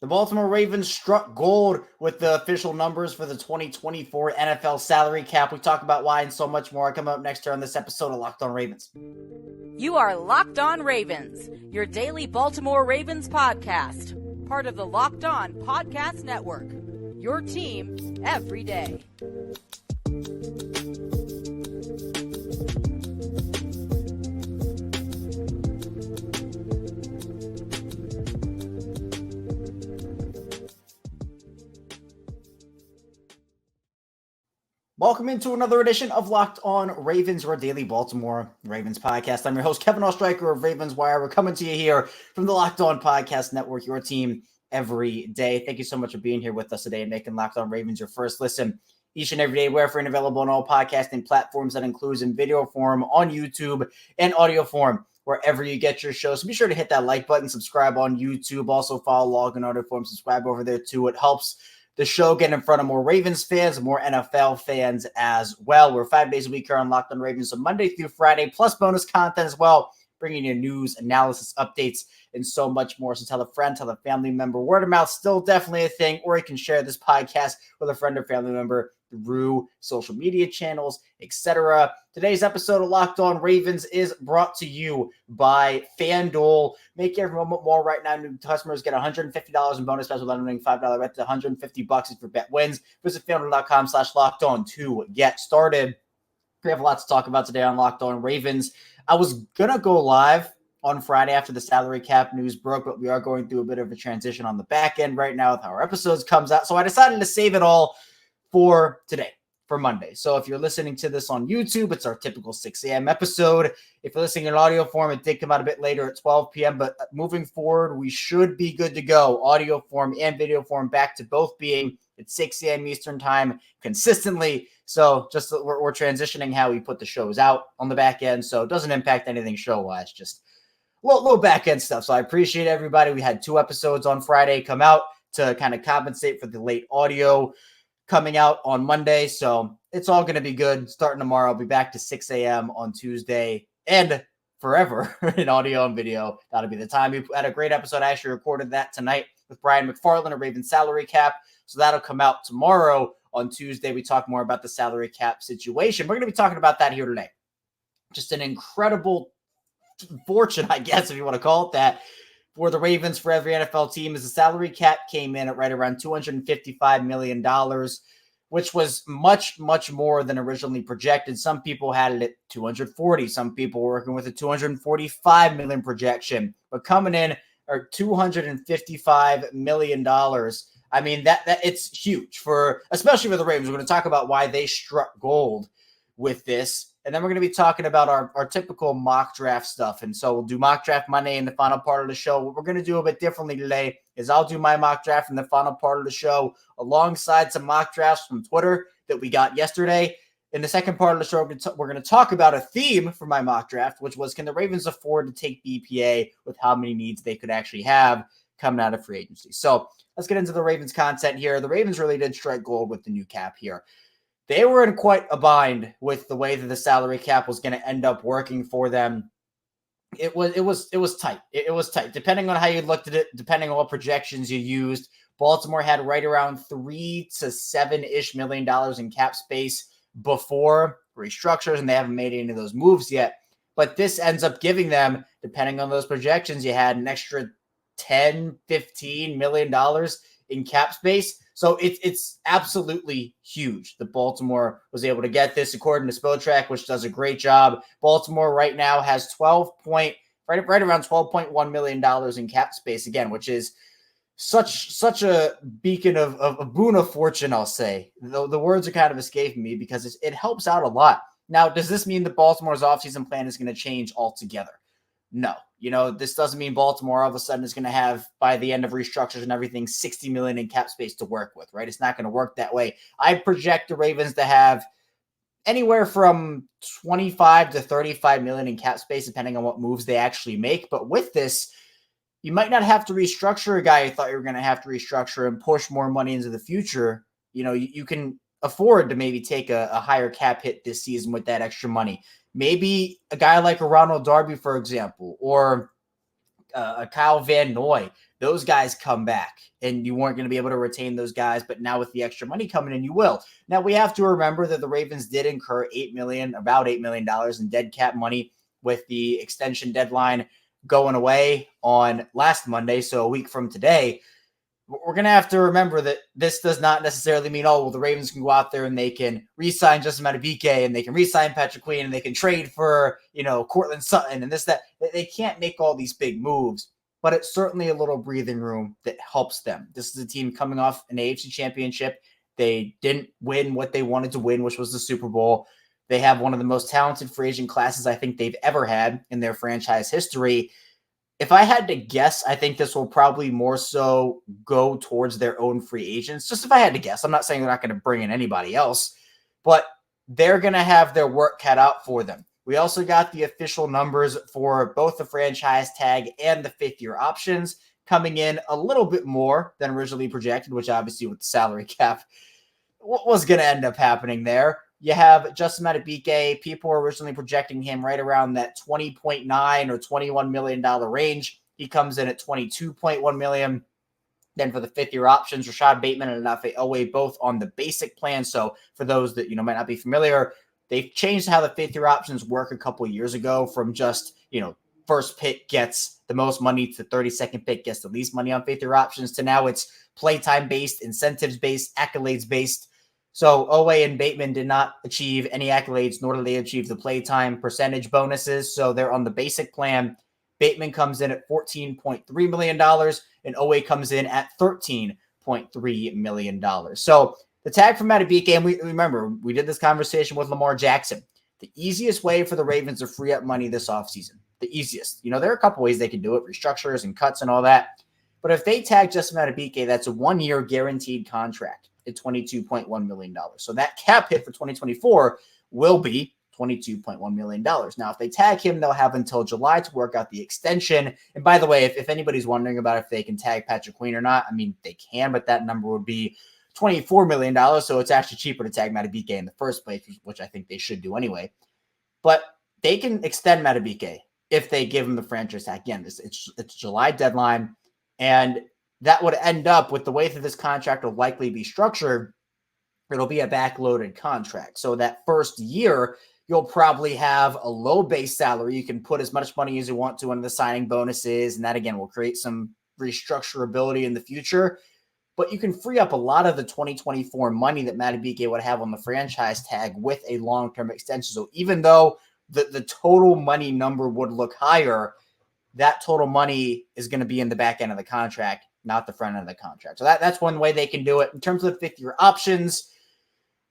The Baltimore Ravens struck gold with the official numbers for the 2024 NFL salary cap. We talk about why and so much more coming up next here on this episode of Locked On Ravens. You are Locked On Ravens, your daily Baltimore Ravens podcast, part of the Locked On Podcast Network, your team every day. Welcome into another edition of Locked On Ravens, your daily Baltimore Ravens podcast. I'm your host, Kevin Ostreicher of Ravens Wire. We're coming to you here from the Locked On Podcast Network, your team every day. Thank you so much for being here with us today and making Locked On Ravens your first listen each and every day, wherever and available on all podcasting platforms. That includes in video form on YouTube and audio form wherever you get your show. So be sure to hit that like button, subscribe on YouTube. Also follow, log in audio form, subscribe over there too. It helps the show get in front of more Ravens fans, more NFL fans as well. We're 5 days a week here on Locked On Ravens, so Monday through Friday, plus bonus content as well, bringing you news, analysis, updates, and so much more. So tell a friend, tell a family member. Word of mouth still definitely a thing, or you can share this podcast with a friend or family member through social media channels, etc. Today's episode of Locked On Ravens is brought to you by FanDuel. Make every moment more right now. New customers get $150 in bonus bets with unlimited $5 bet to $150 if your bet wins. Visit FanDuel.com/LockedOn to get started. We have a lot to talk about today on Locked On Ravens. I was going to go live on Friday after the salary cap news broke, but we are going through a bit of a transition on the back end right now with how our episodes comes out. So I decided to save it all for today, for Monday. So if you're listening to this on YouTube, it's our typical 6 a.m. episode. If you're listening in audio form, it did come out a bit later at 12 p.m., but moving forward, we should be good to go. Audio form and video form back to both being at 6 a.m. Eastern time consistently. So just we're transitioning how we put the shows out on the back end. So it doesn't impact anything show-wise, just little back end stuff. So I appreciate everybody. We had 2 episodes on Friday come out to kind of compensate for the late audio coming out on Monday. So it's all going to be good. Starting tomorrow, I'll be back to 6 a.m. on Tuesday and forever in audio and video. That'll be the time. We had a great episode. I actually recorded that tonight with Brian McFarland, a Ravens salary cap. So that'll come out tomorrow. On Tuesday, we talk more about the salary cap situation. We're going to be talking about that here today. Just an incredible fortune, I guess, if you want to call it that, for the Ravens, for every NFL team, as the salary cap came in at right around $255 million, which was much, much more than originally projected. Some people had it at 240. Some people were working with a $245 million projection, but coming in are $255 million. I mean, that it's huge for, especially for the Ravens. We're going to talk about why they struck gold with this. And then we're going to be talking about our typical mock draft stuff. And so we'll do mock draft Monday in the final part of the show. What we're going to do a bit differently today is I'll do my mock draft in the final part of the show alongside some mock drafts from Twitter that we got yesterday. In the second part of the show, we're going to talk about a theme for my mock draft, which was, can the Ravens afford to take BPA with how many needs they could actually have coming out of free agency? So let's get into the Ravens content here. The Ravens really did strike gold with the new cap here. They were in quite a bind with the way that the salary cap was going to end up working for them. It was tight. It was tight. Depending on how you looked at it, depending on what projections you used, Baltimore had right around $3 to $7-ish million in cap space before restructures, and they haven't made any of those moves yet. But this ends up giving them, depending on those projections, you had an extra $10, $15 million in cap space. So it's absolutely huge that Baltimore was able to get this, according to Spotrac, which does a great job. Baltimore right now has right around $12.1 million in cap space, again, which is such a beacon of a boon of fortune, I'll say. The words are kind of escaping me because it helps out a lot. Now, does this mean that Baltimore's offseason plan is going to change altogether? No. This doesn't mean Baltimore all of a sudden is going to have, by the end of restructures and everything, $60 million in cap space to work with, right? It's not going to work that way. I project the Ravens to have anywhere from 25 to 35 million in cap space, depending on what moves they actually make. But with this, you might not have to restructure a guy you thought you were going to have to restructure and push more money into the future. You can afford to maybe take a higher cap hit this season with that extra money. Maybe a guy like a Ronald Darby, for example, or a Kyle Van Noy those guys come back, and you weren't going to be able to retain those guys. But now with the extra money coming in, you will. Now we have to remember that the Ravens did incur about $8 million in dead cap money with the extension deadline going away on last Monday. So a week from today, we're going to have to remember that this does not necessarily mean, oh, well, the Ravens can go out there and they can re-sign Justin Madubuike and they can re-sign Patrick Queen and they can trade for, Cortland Sutton and this, that. They can't make all these big moves, but it's certainly a little breathing room that helps them. This is a team coming off an AFC championship. They didn't win what they wanted to win, which was the Super Bowl. They have one of the most talented free agent classes I think they've ever had in their franchise history. If I had to guess, I think this will probably more so go towards their own free agents. Just if I had to guess, I'm not saying they're not going to bring in anybody else, but they're going to have their work cut out for them. We also got the official numbers for both the franchise tag and the fifth-year options coming in a little bit more than originally projected, which obviously with the salary cap, what was going to end up happening there? You have Justin Madubuike. People were originally projecting him right around that $20.9 or $21 million range. He comes in at $22.1 million. Then for the fifth-year options, Rashad Bateman and Odafe Oweh both on the basic plan. So for those that might not be familiar, they've changed how the fifth-year options work a couple of years ago from just first pick gets the most money to 32nd pick gets the least money on fifth-year options to now it's playtime-based, incentives-based, accolades-based. So Oweh and Bateman did not achieve any accolades, nor did they achieve the playtime percentage bonuses. So they're on the basic plan. Bateman comes in at $14.3 million, and Oweh comes in at $13.3 million. So the tag for Madubuike, and we remember, we did this conversation with Lamar Jackson. The easiest way for the Ravens to free up money this offseason, the easiest. There are a couple ways they can do it, restructures and cuts and all that. But if they tag Justin Madubuike, that's a one-year guaranteed contract at $22.1 million. So that cap hit for 2024 will be $22.1 million. Now, if they tag him, they'll have until July to work out the extension. And by the way, if anybody's wondering about if they can tag Patrick Queen or not, I mean, they can, but that number would be $24 million. So it's actually cheaper to tag Madubuike in the first place, which I think they should do anyway. But they can extend Madubuike if they give him the franchise tag. Again, it's July deadline. And that would end up with the way that this contract will likely be structured. It'll be a backloaded contract. So that first year, you'll probably have a low base salary. You can put as much money as you want to into the signing bonuses. And that, again, will create some restructurability in the future. But you can free up a lot of the 2024 money that Madubuike would have on the franchise tag with a long-term extension. So even though the total money number would look higher, that total money is going to be in the back end of the contract, not the front end of the contract. So that's one way they can do it. In terms of the fifth-year options,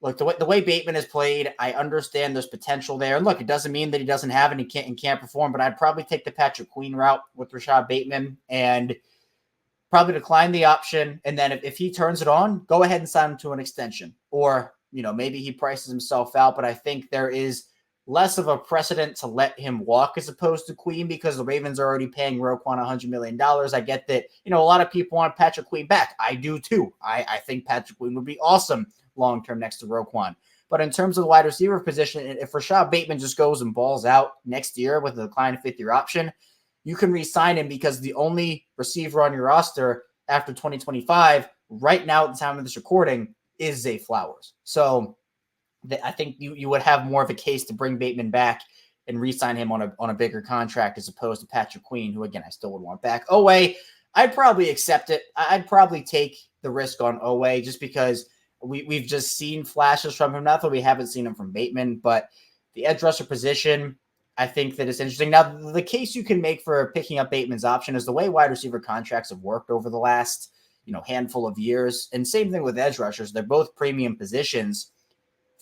look, the way Bateman has played, I understand there's potential there. And look, it doesn't mean that he doesn't have it and can't perform, but I'd probably take the Patrick Queen route with Rashad Bateman and probably decline the option. And then if he turns it on, go ahead and sign him to an extension. Or, maybe he prices himself out, but I think there is less of a precedent to let him walk as opposed to Queen because the Ravens are already paying Roquan $100 million. I get that, a lot of people want Patrick Queen back. I do too. I think Patrick Queen would be awesome long-term next to Roquan. But in terms of the wide receiver position, if Rashad Bateman just goes and balls out next year with a declined fifth-year option, you can re-sign him because the only receiver on your roster after 2025 right now at the time of this recording is Zay Flowers. So I think you would have more of a case to bring Bateman back and re-sign him on a bigger contract as opposed to Patrick Queen, who, again, I still would want back. Oweh, I'd probably accept it. I'd probably take the risk on Oweh just because we've just seen flashes from him. Not that we haven't seen him from Bateman, but the edge rusher position, I think that it's interesting. Now, the case you can make for picking up Bateman's option is the way wide receiver contracts have worked over the last handful of years. And same thing with edge rushers. They're both premium positions.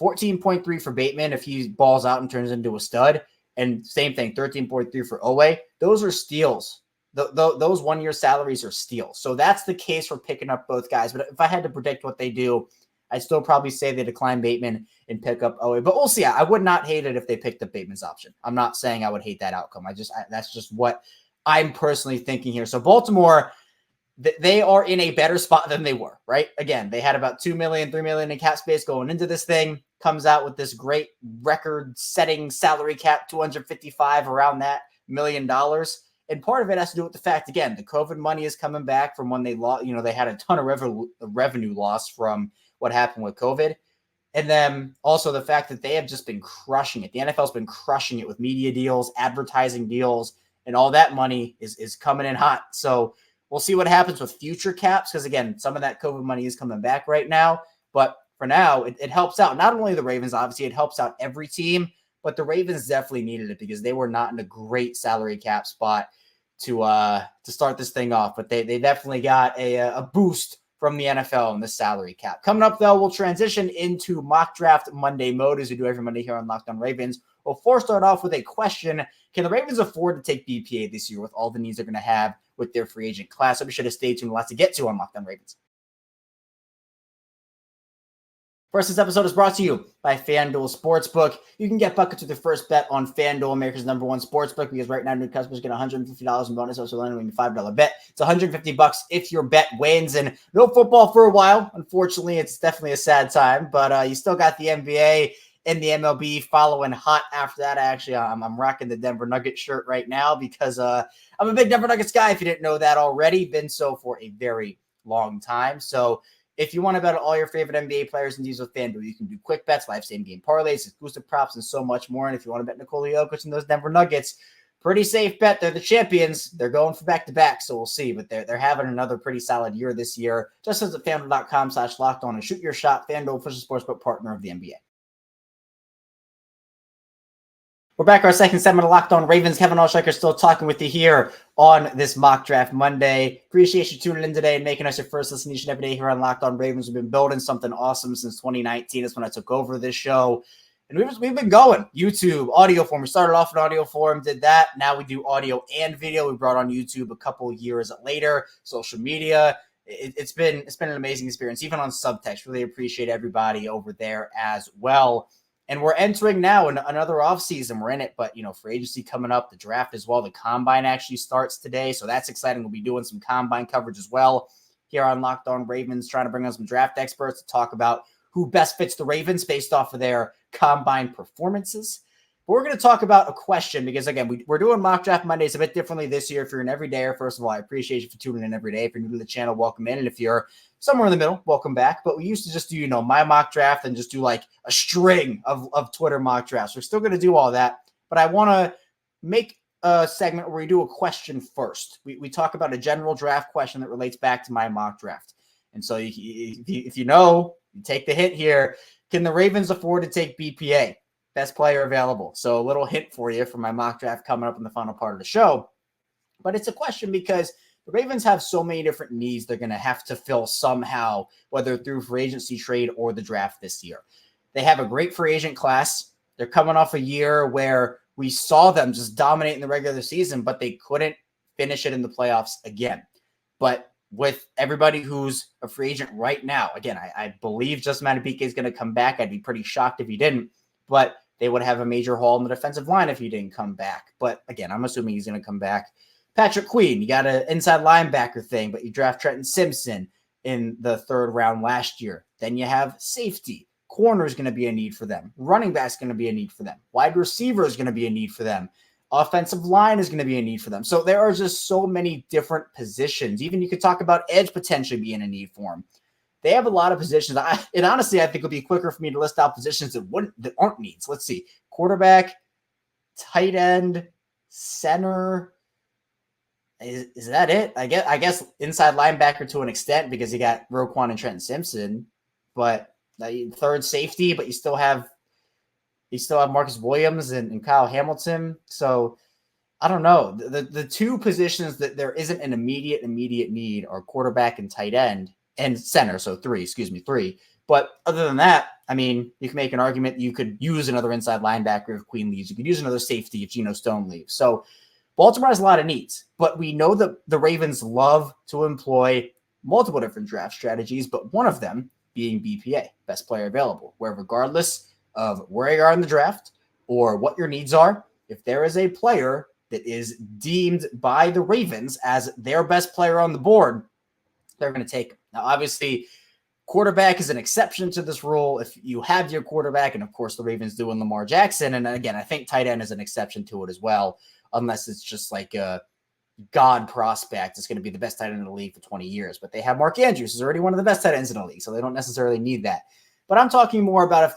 14.3 for Bateman if he balls out and turns into a stud. And same thing, 13.3 for Oweh. Those are steals. Those one-year salaries are steals. So that's the case for picking up both guys. But if I had to predict what they do, I'd still probably say they decline Bateman and pick up Oweh. But we'll see. I would not hate it if they picked up Bateman's option. I'm not saying I would hate that outcome. That's just what I'm personally thinking here. So Baltimore, they are in a better spot than they were, right? Again, they had about $2 million, $3 million in cap space going into this thing. Comes out with this great record-setting salary cap, $255 around that $1 million. And part of it has to do with the fact, again, the COVID money is coming back from when they lost, they had a ton of revenue loss from what happened with COVID. And then also the fact that they have just been crushing it. The NFL's been crushing it with media deals, advertising deals, and all that money is coming in hot. So we'll see what happens with future caps, because, again, some of that COVID money is coming back right now. But for now, it helps out not only the Ravens, obviously, it helps out every team, but the Ravens definitely needed it because they were not in a great salary cap spot to start this thing off. But they definitely got a boost from the NFL and the salary cap. Coming up, though, we'll transition into Mock Draft Monday mode, as we do every Monday here on Locked On Ravens. We'll first start off with a question. Can the Ravens afford to take BPA this year with all the needs they're going to have with their free agent class? So be sure to stay tuned. Lots to get to on Locked On Ravens. First, this episode is brought to you by FanDuel Sportsbook. You can get buckets with your first bet on FanDuel, America's #1 sportsbook, because right now new customers get $150 in bonus. Also, landing a $5 bet. It's $150 if your bet wins. And no football for a while. Unfortunately, it's definitely a sad time, but you still got the NBA and the MLB following hot after that. I'm rocking the Denver Nuggets shirt right now because I'm a big Denver Nuggets guy. If you didn't know that already, been so for a very long time. So if you want to bet on all your favorite NBA players and teams with FanDuel, you can do quick bets, live same-game parlays, exclusive props, and so much more. And if you want to bet Nikola Jokic and those Denver Nuggets, pretty safe bet. They're the champions. They're going for back-to-back, so we'll see. But they're having another pretty solid year this year. Just visit FanDuel.com/lockedon and shoot your shot. FanDuel, official sportsbook partner of the NBA. We're back, our second segment of Locked On Ravens. Kevin Allstriker still talking with you here on this Mock Draft Monday. Appreciate you tuning in today and making us your first listen each and every day here on Locked On Ravens. We've been building something awesome since 2019. That's when I took over this show. And we've been going. YouTube, audio form. We started off in audio form, did that. Now we do audio and video. We brought on YouTube a couple years later. Social media. It's been an amazing experience, even on subtext. Really appreciate everybody over there as well. And we're entering now another offseason. We're in it, but, free agency coming up, the draft as well. The combine actually starts today, so that's exciting. We'll be doing some combine coverage as well here on Locked On Ravens, trying to bring on some draft experts to talk about who best fits the Ravens based off of their combine performances. But we're going to talk about a question because, again, we're doing Mock Draft Mondays a bit differently this year. If you're an everydayer, first of all, I appreciate you for tuning in every day. If you're new to the channel, welcome in. And if you're somewhere in the middle, welcome back. But we used to just do, my mock draft and just do like a string of Twitter mock drafts. We're still going to do all that. But I want to make a segment where we do a question first. We talk about a general draft question that relates back to my mock draft. And so if you take the hint here. Can the Ravens afford to take BPA? Best player available. So a little hint for you for my mock draft coming up in the final part of the show. But it's a question because the Ravens have so many different needs they're going to have to fill somehow, whether through free agency trade or the draft this year. They have a great free agent class. They're coming off a year where we saw them just dominate in the regular season, but they couldn't finish it in the playoffs again. But with everybody who's a free agent right now, again, I believe Justin Madubuike is going to come back. I'd be pretty shocked if he didn't. But they would have a major hole in the defensive line if he didn't come back. But again, I'm assuming he's going to come back. Patrick Queen, you got an inside linebacker thing, but you draft Trenton Simpson in the third round last year. Then you have safety. Corner is going to be a need for them. Running back is going to be a need for them. Wide receiver is going to be a need for them. Offensive line is going to be a need for them. So there are just so many different positions. Even you could talk about edge potentially being a need for them. They have a lot of positions. And honestly, I think it'll be quicker for me to list out positions that aren't needs. Let's see. Quarterback, tight end, center. Is that it? I guess inside linebacker to an extent because you got Roquan and Trenton Simpson. But third safety, but you still have Marcus Williams and Kyle Hamilton. So I don't know. The two positions that there isn't an immediate need are quarterback and tight end. And center, so three. But other than that, I mean, you can make an argument you could use another inside linebacker if Queen leaves. You could use another safety if Geno Stone leaves. So Baltimore has a lot of needs. But we know that the Ravens love to employ multiple different draft strategies, but one of them being BPA, best player available, where regardless of where you are in the draft or what your needs are, if there is a player that is deemed by the Ravens as their best player on the board, they're going to take him. Now, obviously, quarterback is an exception to this rule. If you have your quarterback, and of course the Ravens do in Lamar Jackson, and again, I think tight end is an exception to it as well, unless it's just like a god prospect is going to be the best tight end in the league for 20 years. But they have Mark Andrews, who's already one of the best tight ends in the league, so they don't necessarily need that. But I'm talking more about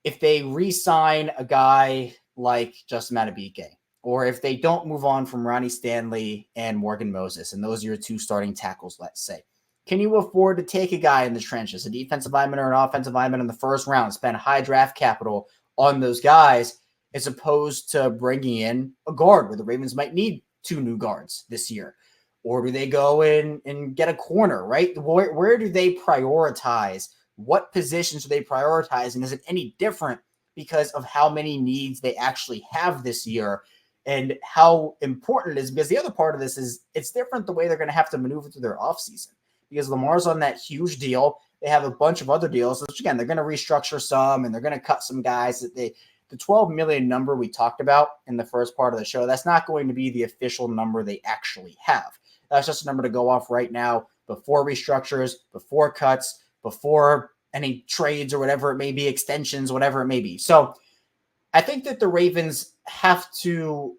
if they re-sign a guy like Justin Madubuike, or if they don't move on from Ronnie Stanley and Morgan Moses, and those are your two starting tackles, let's say. Can you afford to take a guy in the trenches, a defensive lineman or an offensive lineman in the first round, spend high draft capital on those guys, as opposed to bringing in a guard where the Ravens might need 2 new guards this year? Or do they go in and get a corner, right? Where do they prioritize? What positions are they prioritizing? Is it any different because of how many needs they actually have this year and how important it is? Because the other part of this is it's different the way they're going to have to maneuver through their offseason, because Lamar's on that huge deal. They have a bunch of other deals, which again, they're going to restructure some and they're going to cut some guys. The $12 million number we talked about in the first part of the show, that's not going to be the official number they actually have. That's just a number to go off right now before restructures, before cuts, before any trades or whatever it may be, extensions, whatever it may be. So I think that the Ravens have to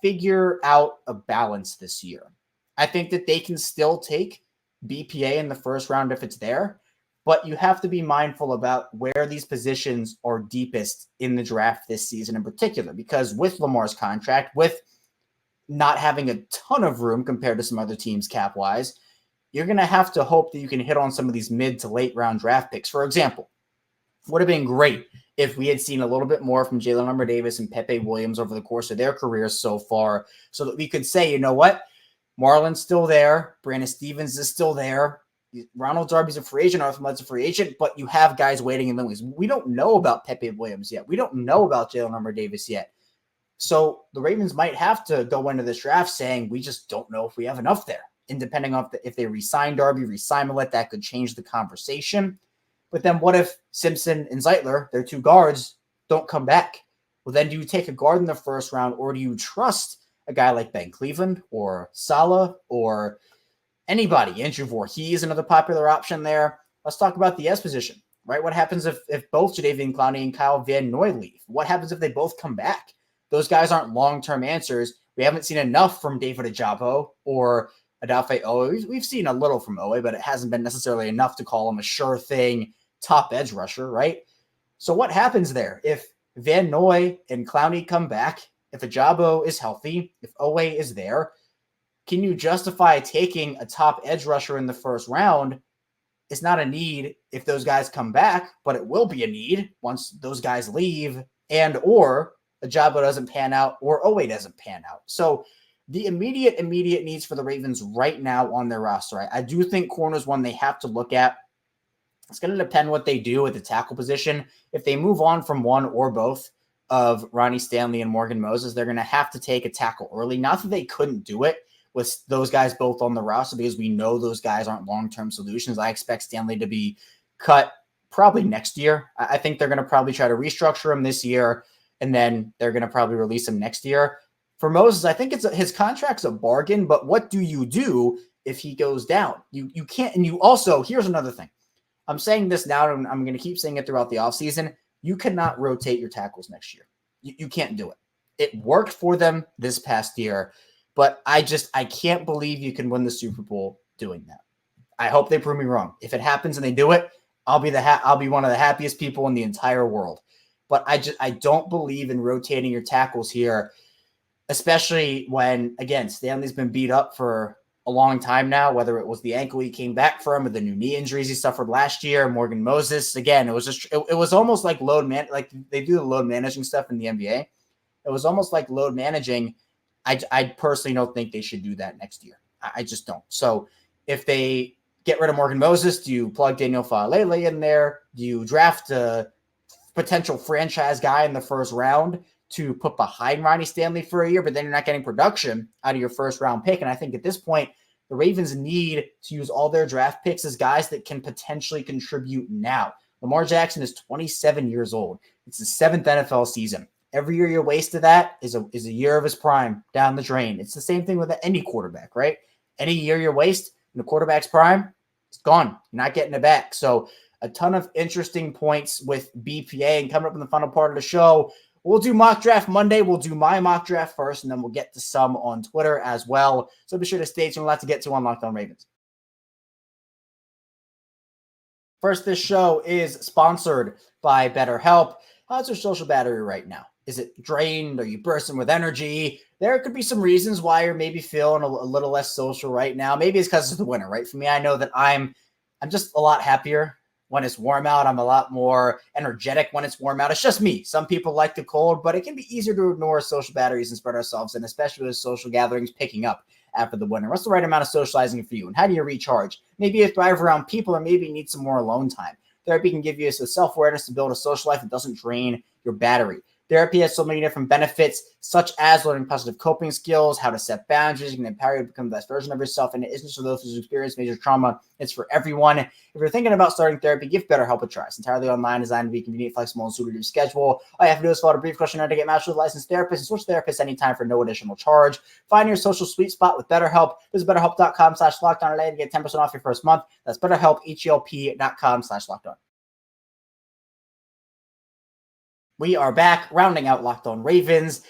figure out a balance this year. I think that they can still take BPA in the first round if it's there, but you have to be mindful about where these positions are deepest in the draft this season in particular, because with Lamar's contract, with not having a ton of room compared to some other teams cap-wise, you're going to have to hope that you can hit on some of these mid to late round draft picks. For example, would have been great if we had seen a little bit more from Jalen Armour-Davis and Pepe Williams over the course of their careers so far, so that we could say, you know what, Marlon's still there, Brandon Stevens is still there, Ronald Darby's a free agent, Arthur Mudd's a free agent, but you have guys waiting in the wings. We don't know about Pepe Williams yet. We don't know about Jalen Armour-Davis yet. So the Ravens might have to go into this draft saying, we just don't know if we have enough there. And depending on if they re-sign Darby, re-sign Millett, that could change the conversation. But then what if Simpson and Zeitler, their 2 guards, don't come back? Well, then do you take a guard in the first round, or do you trust a guy like Ben Cleveland or Salah or anybody? Andrew Voorhees, another popular option there. Let's talk about the S position, right? What happens if both Jadeveon Clowney and Kyle Van Noy leave? What happens if they both come back? Those guys aren't long-term answers. We haven't seen enough from David Ojabo or Adafe Owe. We've seen a little from Owe, but it hasn't been necessarily enough to call him a sure thing top edge rusher, right? So what happens there? If Van Noy and Clowney come back, if Ojabo is healthy, if Owe is there, can you justify taking a top edge rusher in the first round? It's not a need if those guys come back, but it will be a need once those guys leave and or Ojabo doesn't pan out or Owe doesn't pan out. So the immediate needs for the Ravens right now on their roster, I do think corner is one they have to look at. It's going to depend what they do at the tackle position. If they move on from one or both of Ronnie Stanley and Morgan Moses, they're going to have to take a tackle early. Not that they couldn't do it with those guys both on the roster, because we know those guys aren't long-term solutions. I expect Stanley to be cut probably next year. I think they're going to probably try to restructure him this year, and then they're going to probably release him next year. For Moses, I think his contract's a bargain, but what do you do if he goes down? You can't, and you also, here's another thing. I'm saying this now, and I'm going to keep saying it throughout the offseason. You cannot rotate your tackles next year. You can't do it. It worked for them this past year, but I can't believe you can win the Super Bowl doing that. I hope they prove me wrong. If it happens and they do it, I'll be one of the happiest people in the entire world. But I don't believe in rotating your tackles here, especially when, again, Stanley's been beat up for a long time now, whether it was the ankle he came back from or the new knee injuries he suffered last year. Morgan Moses, again, it was almost like like they do the load managing stuff in the NBA. It was almost like load managing. I personally don't think they should do that next year. I just don't. So if they get rid of Morgan Moses, do you plug Daniel Faalele in there? Do you draft a potential franchise guy in the first round to put behind Ronnie Stanley for a year, but then you're not getting production out of your first round pick? And I think at this point, the Ravens need to use all their draft picks as guys that can potentially contribute now. Lamar Jackson is 27 years old. It's his 7th NFL season. Every year you waste of that is a year of his prime down the drain. It's the same thing with any quarterback, right? Any year you waste in the quarterback's prime, it's gone. You're not getting it back. So a ton of interesting points with BPA, and coming up in the final part of the show, We'll do mock draft Monday. We'll do my mock draft first, and then we'll get to some on Twitter as well. So be sure to stay tuned. A lot to get to on Locked On Ravens. First, this show is sponsored by BetterHelp. How's your social battery right now? Is it drained? Are you bursting with energy? There could be some reasons why you're maybe feeling a little less social right now. Maybe it's because it's the winter, right? For me, I know that I'm just a lot happier when it's warm out. I'm a lot more energetic when it's warm out. It's just me. Some people like the cold, but it can be easier to ignore social batteries and spread ourselves, and especially with social gatherings picking up after the winter. What's the right amount of socializing for you, and how do you recharge? Maybe you thrive around people, or maybe you need some more alone time. Therapy can give you some self-awareness to build a social life that doesn't drain your battery. Therapy has so many different benefits, such as learning positive coping skills, how to set boundaries, and empower you to become the best version of yourself. And it isn't for those who's experienced major trauma. It's for everyone. If you're thinking about starting therapy, give BetterHelp a try. It's entirely online, designed to be convenient, flexible, and suited to your schedule. All you have to do is fill out a brief questionnaire to get matched with a licensed therapist and switch therapists anytime for no additional charge. Find your social sweet spot with BetterHelp. Visit BetterHelp.com/LockedOn to get 10% off your first month. That's BetterHelp, HELP.com/LockedOn. We are back, rounding out Locked On Ravens.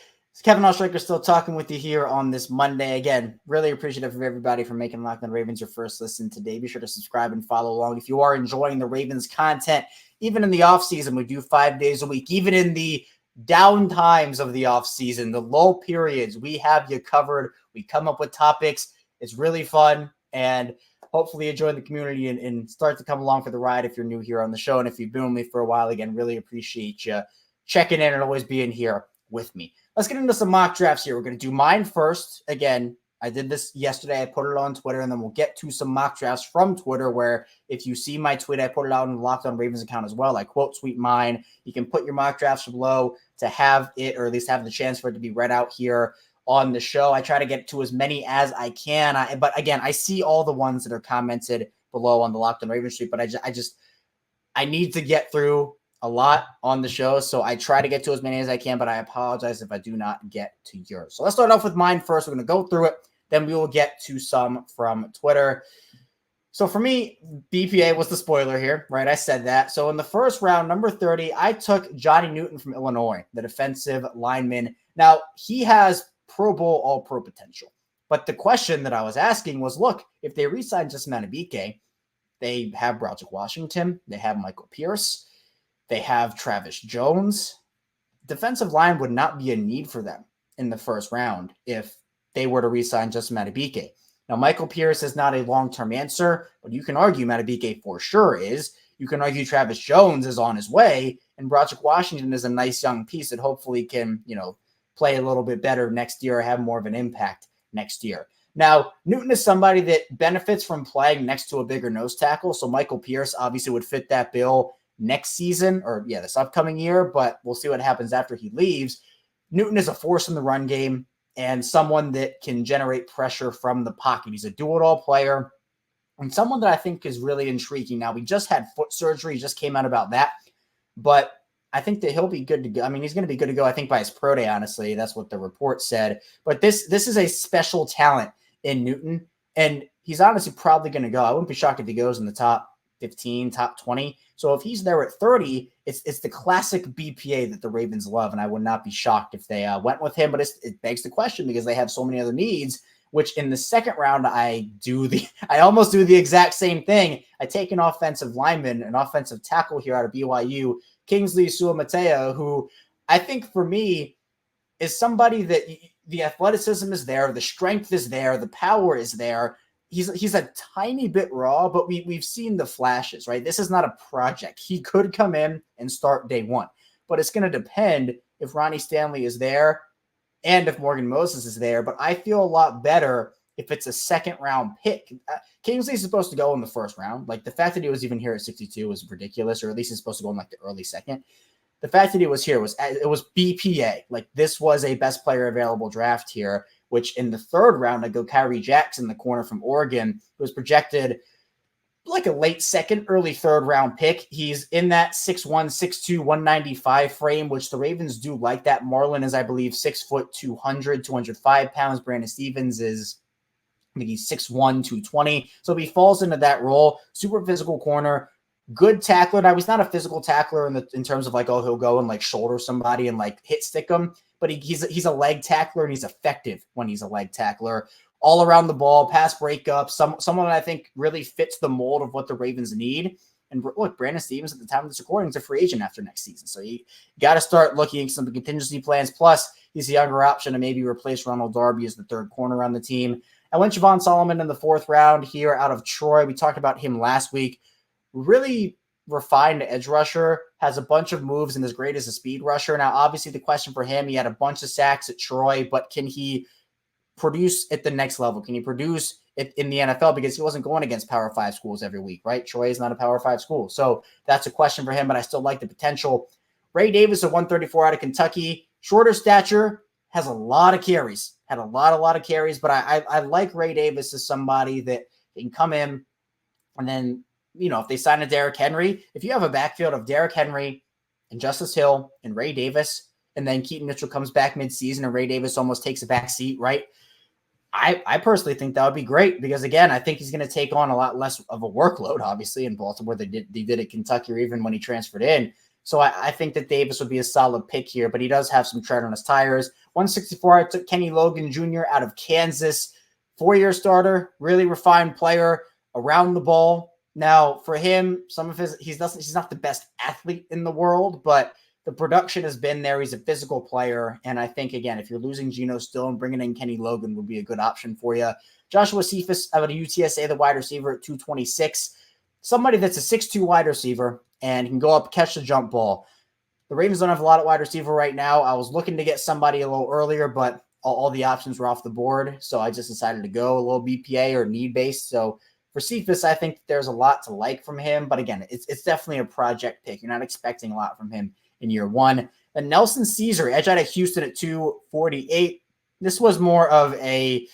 Kevin Oestreicher still talking with you here on this Monday. Again, really appreciative of everybody for making Locked On Ravens your first listen today. Be sure to subscribe and follow along. If you are enjoying the Ravens content, even in the offseason, we do 5 days a week. Even in the down times of the offseason, the low periods, we have you covered. We come up with topics. It's really fun, and hopefully you join the community and start to come along for the ride if you're new here on the show. And if you've been with me for a while, again, really appreciate you checking in and always being here with me. Let's get into some mock drafts here. We're going to do mine first. Again, I did this yesterday. I put it on Twitter, and then we'll get to some mock drafts from Twitter, where if you see my tweet, I put it out on the Locked On Ravens account as well. I quote tweet mine. You can put your mock drafts below to have it, or at least have the chance for it to be read out here on the show. I try to get to as many as I can. But again, I see all the ones that are commented below on the Locked On Ravens tweet, but I need to get through a lot on the show, so I try to get to as many as I can, but I apologize if I do not get to yours. So let's start off with mine first. We're going to go through it, then we will get to some from Twitter. So for me, BPA was the spoiler here, right? I said that. So in the first round, number 30, I took Johnny Newton from Illinois, the defensive lineman. Now, he has Pro Bowl, All-Pro potential. But the question that I was asking was, look, if they re-sign Justin Madubuike, they have Broderick Washington, they have Michael Pierce, they have Travis Jones. Defensive line would not be a need for them in the first round if they were to re-sign Justin Madubuike. Now, Michael Pierce is not a long-term answer, but you can argue Madubuike for sure is. You can argue Travis Jones is on his way, and Broderick Washington is a nice young piece that hopefully can, play a little bit better next year or have more of an impact next year. Now, Newton is somebody that benefits from playing next to a bigger nose tackle, so Michael Pierce obviously would fit that bill next season, or this upcoming year, but we'll see what happens after he leaves. Newton is a force in the run game and someone that can generate pressure from the pocket. He's a do-it-all player and someone that I think is really intriguing. Now, we just had foot surgery, just came out about that, but I think that he'll be good to go. I mean, he's going to be good to go, I think, by his pro day, honestly. That's what the report said. But this is a special talent in Newton, and he's honestly probably going to go. I wouldn't be shocked if he goes in the top 15, top 20. So if he's there at 30, it's the classic BPA that the Ravens love, and I would not be shocked if they went with him. But it begs the question because they have so many other needs, which in the second round, I almost do the exact same thing. I take an offensive lineman, an offensive tackle here out of BYU, Kingsley Suamataia, who I think for me is somebody that the athleticism is there, the strength is there, the power is there. He's a tiny bit raw, but we've seen the flashes, right? This is not a project. He could come in and start day one, but it's going to depend if Ronnie Stanley is there and if Morgan Moses is there. But I feel a lot better if it's a second round pick. Kingsley's supposed to go in the first round. Like the fact that he was even here at 62 was ridiculous, or at least he's supposed to go in like the early second. The fact that he was here was BPA. Like this was a best player available draft here, which in the third round, I go Kyrie Jackson, the corner from Oregon, who was projected like a late second, early third round pick. He's in that 6'1", 6'2", 195 frame, which the Ravens do like that. Marlon is, I believe, 6 foot 200, 205 pounds. Brandon Stevens is, I think he's 6'1", 220. So he falls into that role. Super physical corner. good tackler. Now, he's not a physical tackler in terms of like, oh, he'll go and like shoulder somebody and like hit stick them, but he's a leg tackler and he's effective when he's a leg tackler. All around the ball, pass breakup, someone that I think really fits the mold of what the Ravens need. And look, Brandon Stevens at the time of this recording is a free agent after next season. So you got to start looking at some contingency plans. Plus, he's a younger option to maybe replace Ronald Darby as the third corner on the team. I went Javon Solomon in the 4th round here out of Troy. We talked about him last week. Really refined edge rusher, has a bunch of moves and is great as a speed rusher. Now, obviously, the question for him, he had a bunch of sacks at Troy, but can he produce at the next level? Can he produce it in the NFL? Because he wasn't going against Power 5 schools every week, right? Troy is not a Power 5 school. So that's a question for him, but I still like the potential. Ray Davis, a 134 out of Kentucky, shorter stature, has a lot of carries, had a lot of carries, but I like Ray Davis as somebody that can come in and then, if they sign a Derrick Henry, if you have a backfield of Derrick Henry and Justice Hill and Ray Davis, and then Keaton Mitchell comes back midseason and Ray Davis almost takes a back seat, right? I personally think that would be great because, again, I think he's going to take on a lot less of a workload, obviously, in Baltimore. They did at Kentucky or even when he transferred in. So I think that Davis would be a solid pick here, but he does have some tread on his tires. 164, I took Kenny Logan Jr. out of Kansas. 4-year starter, really refined player around the ball. Now, for him, he's not the best athlete in the world, but the production has been there. He's a physical player. And I think, again, if you're losing Geno Stone, bringing in Kenny Logan would be a good option for you. Joshua Cephas out of UTSA, the wide receiver at 226. Somebody that's a 6'2 wide receiver and can go up, catch the jump ball. The Ravens don't have a lot of wide receiver right now. I was looking to get somebody a little earlier, but all the options were off the board. So I just decided to go a little BPA or need-based. So for Cephas, I think there's a lot to like from him. But again, it's definitely a project pick. You're not expecting a lot from him in year one. And Nelson Caesar, edge out of Houston at 248. This was more of a,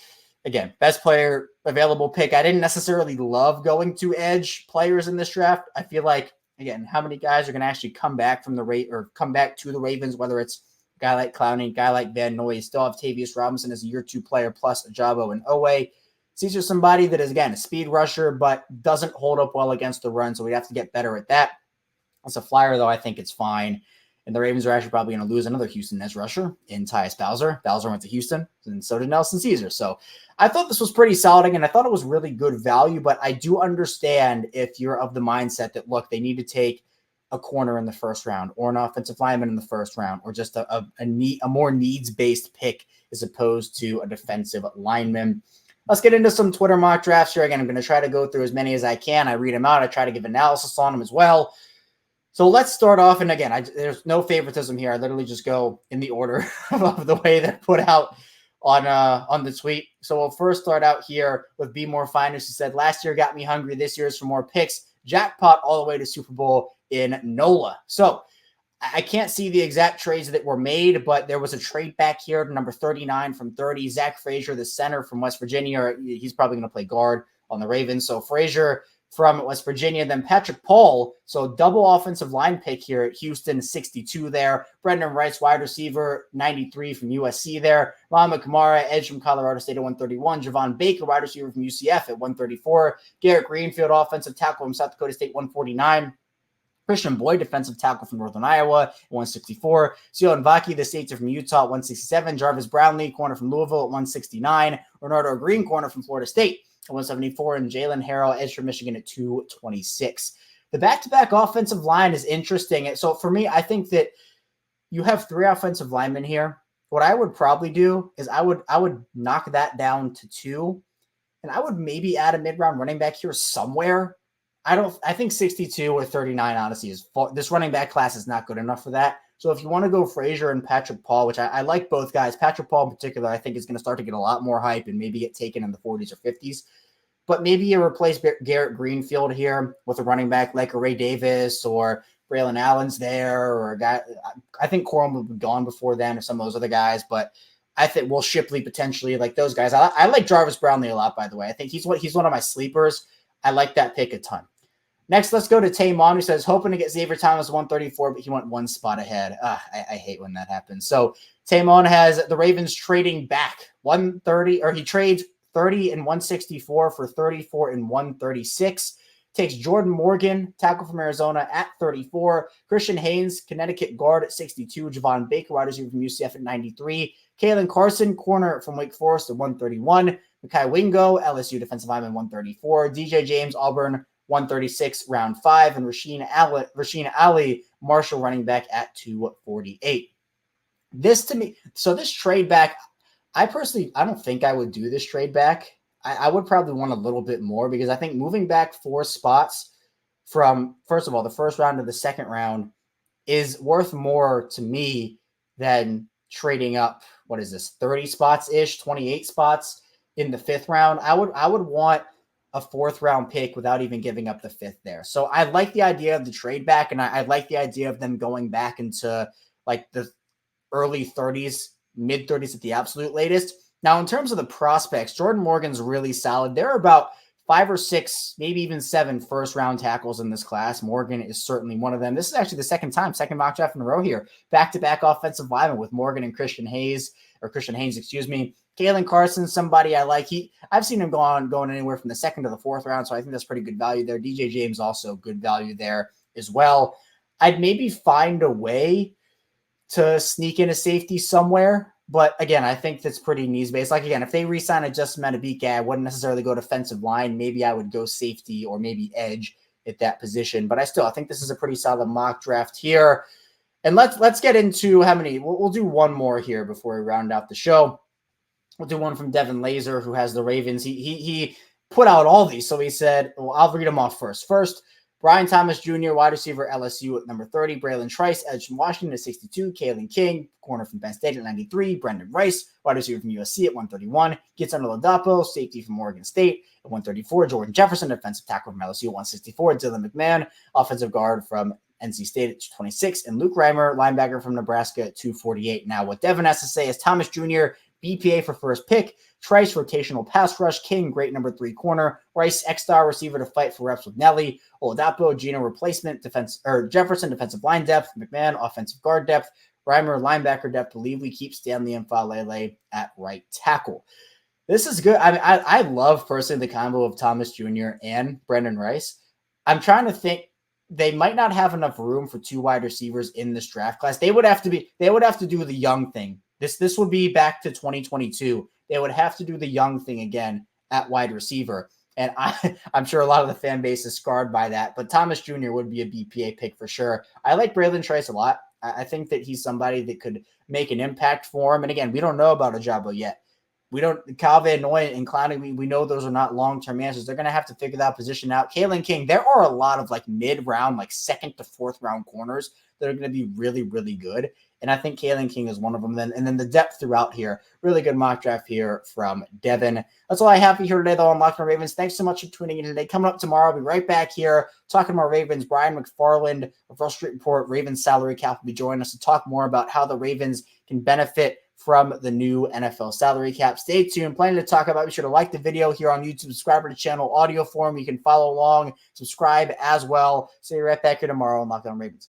again, best player available pick. I didn't necessarily love going to edge players in this draft. I feel like, again, how many guys are going to actually come back from come back to the Ravens, whether it's a guy like Clowney, a guy like Van Noy. You still have Tavius Robinson as a year 2 player plus Ajabo and Owe. Caesar's somebody that is, again, a speed rusher, but doesn't hold up well against the run, so we have to get better at that. As a flyer, though, I think it's fine. And the Ravens are actually probably going to lose another Houston edge rusher in Tyus Bowser. Bowser went to Houston, and so did Nelson Caesar. So I thought this was pretty solid, and I thought it was really good value, but I do understand if you're of the mindset that, look, they need to take a corner in the first round or an offensive lineman in the first round or just a more needs-based pick as opposed to a defensive lineman. Let's get into some Twitter mock drafts here. Again, I'm going to try to go through as many as I can. I read them out. I try to give analysis on them as well. So let's start off. And again, there's no favoritism here. I literally just go in the order of the way they're put out on the tweet. So we'll first start out here with Be More Finest, who said, last year got me hungry. This year is for more picks. Jackpot all the way to Super Bowl in NOLA. So I can't see the exact trades that were made, but there was a trade back here to number 39 from 30. Zach Frazier, the center from West Virginia. He's probably going to play guard on the Ravens. So Frazier from West Virginia, then Patrick Paul. So double offensive line pick here at Houston, 62 there. Brendan Rice, wide receiver, 93 from USC there. Muhammad Kamara, edge from Colorado State at 131. Javon Baker, wide receiver from UCF at 134. Garrett Greenfield, offensive tackle from South Dakota State, 149. Christian Boyd, defensive tackle from Northern Iowa, 164. Sion Vaki, the safety from Utah, 167. Jarvis Brownlee, corner from Louisville, at 169. Renardo Green, corner from Florida State, at 174. And Jalen Harrell, edge from Michigan, at 226. The back-to-back offensive line is interesting. So for me, I think that you have 3 offensive linemen here. What I would probably do is I would knock that down to 2, and I would maybe add a mid-round running back here somewhere. I think 62 or 39, honestly, this running back class is not good enough for that. So if you want to go Frazier and Patrick Paul, which I like both guys, Patrick Paul in particular, I think is going to start to get a lot more hype and maybe get taken in the 40s or 50s. But maybe you replace Garrett Greenfield here with a running back like a Ray Davis or Braylon Allen's there, or a guy. I think Corum will be gone before then, or some of those other guys. But I think Will Shipley potentially, like those guys. I like Jarvis Brownlee a lot, by the way. I think he's one of my sleepers. I like that pick a ton. Next, let's go to Taymon, who says, hoping to get Xavier Thomas 134, but he went 1 spot ahead. I hate when that happens. So Taymon has the Ravens trading back 130, or he trades 30 and 164 for 34 and 136. takes Jordan Morgan, tackle from Arizona, at 34. Christian Haynes, Connecticut guard at 62. Javon Baker, wide receiver from UCF at 93. Kalen Carson, corner from Wake Forest at 131. Mekhi Wingo, LSU defensive lineman, 134. DJ James, Auburn, 136, round 5. And Rasheen Ali, Marshall running back at 248. This trade back, I don't think I would do this trade back. I would probably want a little bit more because I think moving back 4 spots from, first of all, the first round to the second round is worth more to me than trading up, 30 spots-ish, 28 spots in the 5th round. I would want a 4th round pick without even giving up the 5th there. So I like the idea of the trade back, and I like the idea of them going back into like the early 30s, mid 30s at the absolute latest. Now, in terms of the prospects, Jordan Morgan's really solid. There are about 5 or 6, maybe even 7 first-round tackles in this class. Morgan is certainly one of them. This is actually the second mock draft in a row here. Back-to-back offensive linemen with Morgan and Christian Haynes, excuse me. Kalen Carson, somebody I like. I've seen him going anywhere from the 2nd to the 4th round, so I think that's pretty good value there. DJ James also good value there as well. I'd maybe find a way to sneak in a safety somewhere. But again, I think that's pretty needs-based. Like, again, if they re-sign a Justin Madubuike, I wouldn't necessarily go defensive line. Maybe I would go safety or maybe edge at that position. But I think this is a pretty solid mock draft here. And let's get into how many. We'll do one more here before we round out the show. We'll do one from Devin Laser, who has the Ravens. He put out all these. So he said, well, I'll read them off first. First, Brian Thomas Jr., wide receiver, LSU at number 30. Braylon Trice, edge from Washington at 62. Kalen King, corner from Penn State at 93. Brendan Rice, wide receiver from USC at 131. Gitson Oladapo, safety from Oregon State at 134. Jordan Jefferson, defensive tackle from LSU at 164. Dylan McMahon, offensive guard from NC State at 226. And Luke Reimer, linebacker from Nebraska at 248. Now, what Devin has to say is Thomas Jr., BPA for first pick. Trice, rotational pass rush. King, great number 3 corner. Rice, X-star receiver to fight for reps with Nelly. Oladapo, Gino replacement. Jefferson, defensive line depth. McMahon, offensive guard depth. Reimer, linebacker depth. Believe we keep Stanley and Falele at right tackle. This is good. I love personally the combo of Thomas Jr. and Brendan Rice. I'm trying to think. They might not have enough room for 2 wide receivers in this draft class. They would have to do the young thing. This would be back to 2022. They would have to do the young thing again at wide receiver. And I'm sure a lot of the fan base is scarred by that. But Thomas Jr. would be a BPA pick for sure. I like Braylon Trice a lot. I think that he's somebody that could make an impact for him. And again, we don't know about Ojabo yet. Calvin, Noy, and Clowney, we know those are not long-term answers. They're going to have to figure that position out. Kalen King, there are a lot of like mid-round, like 2nd to 4th round corners that are going to be really, really good. And I think Kalen King is one of them. And then the depth throughout here. Really good mock draft here from Devin. That's all I have for you here today, though, on Locked On Ravens. Thanks so much for tuning in today. Coming up tomorrow, I'll be right back here talking about Ravens. Brian McFarland of Rush Street Report, Ravens salary cap, will be joining us to talk more about how the Ravens can benefit from the new NFL salary cap. Stay tuned. Plenty to talk about. Be sure to like the video here on YouTube. Subscribe to the channel audio form. You can follow along, subscribe as well. See you right back here tomorrow on Locked On Ravens.